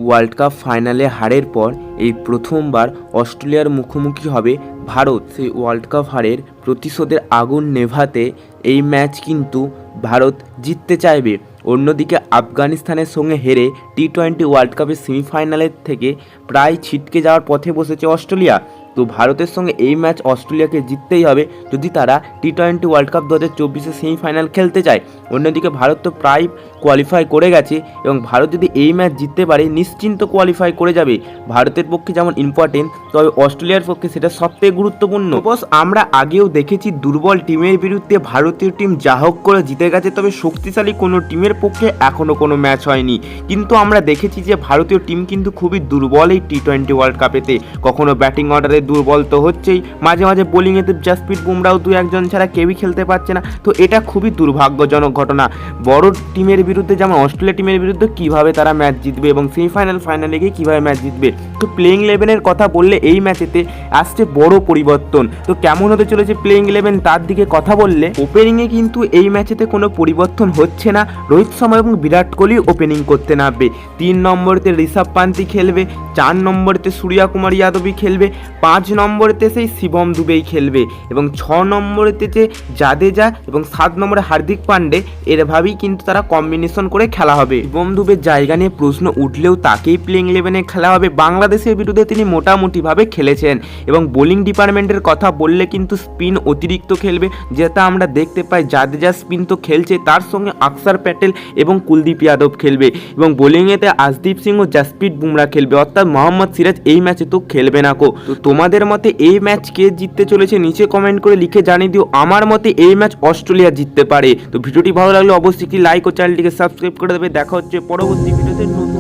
World cup ফাইনালে হারের পর এই প্রথমবার অস্ট্রেলিয়ার মুখোমুখি হবে ভারত। সেই ওয়ার্ল্ড কাপ হারের প্রতিশোধের আগুন নেভাতে এই ম্যাচ কিন্তু ভারত জিততে চাইবে। অন্যদিকে আফগানিস্তানের সঙ্গে হেরে টি-20 ওয়ার্ল্ড কাপের সেমিফাইনালের থেকে প্রায় ছিটকে যাওয়ার পথে বসেছে অস্ট্রেলিয়া। তো ভারতের সঙ্গে এই ম্যাচ অস্ট্রেলিয়াকে জিততেই হবে যদি তারা টি-20 ওয়ার্ল্ড কাপ 2024 সেমিফাইনাল খেলতে চায়। অন্যদিকে ভারত তো প্রায় কোয়ালিফাই করে গেছে এবং ভারত যদি এই ম্যাচ জিততে পারে নিশ্চিন্ত কোয়ালিফাই করে যাবে। ভারতের পক্ষে যেমন ইম্পর্টেন্ট, তবে অস্ট্রেলিয়ার পক্ষে সেটা সবথেকে গুরুত্বপূর্ণ। বস আমরা আগেও দেখেছি দুর্বল টিমের বিরুদ্ধে ভারতীয় টিম যা হোক করে জিতে গেছে, তবে শক্তিশালী কোনো টিমের পক্ষে এখনও কোনো ম্যাচ হয়নি। কিন্তু আমরা দেখেছি যে ভারতীয় টিম কিন্তু খুবই দুর্বল এই টি-20 ওয়ার্ল্ড কাপেতে। কখনো ব্যাটিং অর্ডারে দুর্বল তো হচ্ছেই, মাঝে মাঝে বোলিংয়েতে জাসপ্রীত বুমরাও দু একজন ছাড়া কেউই খেলতে পারছে না। তো এটা খুবই দুর্ভাগ্যজনক ঘটনা। বড় টিমের বিরুদ্ধে যেমন অস্ট্রেলিয়া টিমের বিরুদ্ধে কীভাবে তারা ম্যাচ জিতবে এবং ফাইনালে গিয়ে কীভাবে ম্যাচ জিতবে। তো প্লেইং 11-এর কথা বললে এই ম্যাচেতে আসছে বড় পরিবর্তন। তো কেমন হতে চলেছে প্লেইং 11 তার দিকে কথা বললে ওপেনিংয়ে কিন্তু এই ম্যাচেতে কোনো পরিবর্তন হচ্ছে না। রোহিত শর্মা এবং বিরাট কোহলি ওপেনিং করতে নামবে। 3 নম্বরেতে ঋষভ পান্তি খেলবে, 4 নম্বরেতে সূর্য কুমার যাদবই খেলবে, 5 নম্বরেতে সেই শিবম দুবেই খেলবে এবং 6 নম্বরেতে যে জাদেজা এবং 7 নম্বরে হার্দিক পান্ডে, এরভাবেই কিন্তু তারা কম্বিনেশন করে খেলা হবে। শিবম দুবের জায়গা নিয়ে প্রশ্ন উঠলেও তাকেই প্লেইং 11-এ খেলা হবে। বাংলাদেশের বিরুদ্ধে তিনি মোটামুটিভাবে খেলেছেন এবং বোলিং ডিপার্টমেন্টের কথা বললে কিন্তু স্পিন অতিরিক্ত খেলবে, যেটা আমরা দেখতে পাই। জাদেজা স্পিন তো খেলছে, তার সঙ্গে অক্ষর প্যাটেল এবং কুলদীপ যাদব খেলবে এবং বোলিংয়েতে আশদীপ সিং ও জাসপ্রীত বুমরা খেলবে, অর্থাৎ মোহাম্মদ সিরাজ এই ম্যাচে তো খেলবে না। তো তোমাদের মতে এই ম্যাচ কে জিততে চলেছে নিচে কমেন্ট করে লিখে জানিয়ে দিও। আমার মতে এই ম্যাচ অস্ট্রেলিয়া জিততে পারে। তো ভিডিওটি ভালো লাগলে অবশ্যই লাইক ও চ্যানেলটিকে সাবস্ক্রাইব করে দেবে। দেখা হচ্ছে পরবর্তী ভিডিওতে নতুন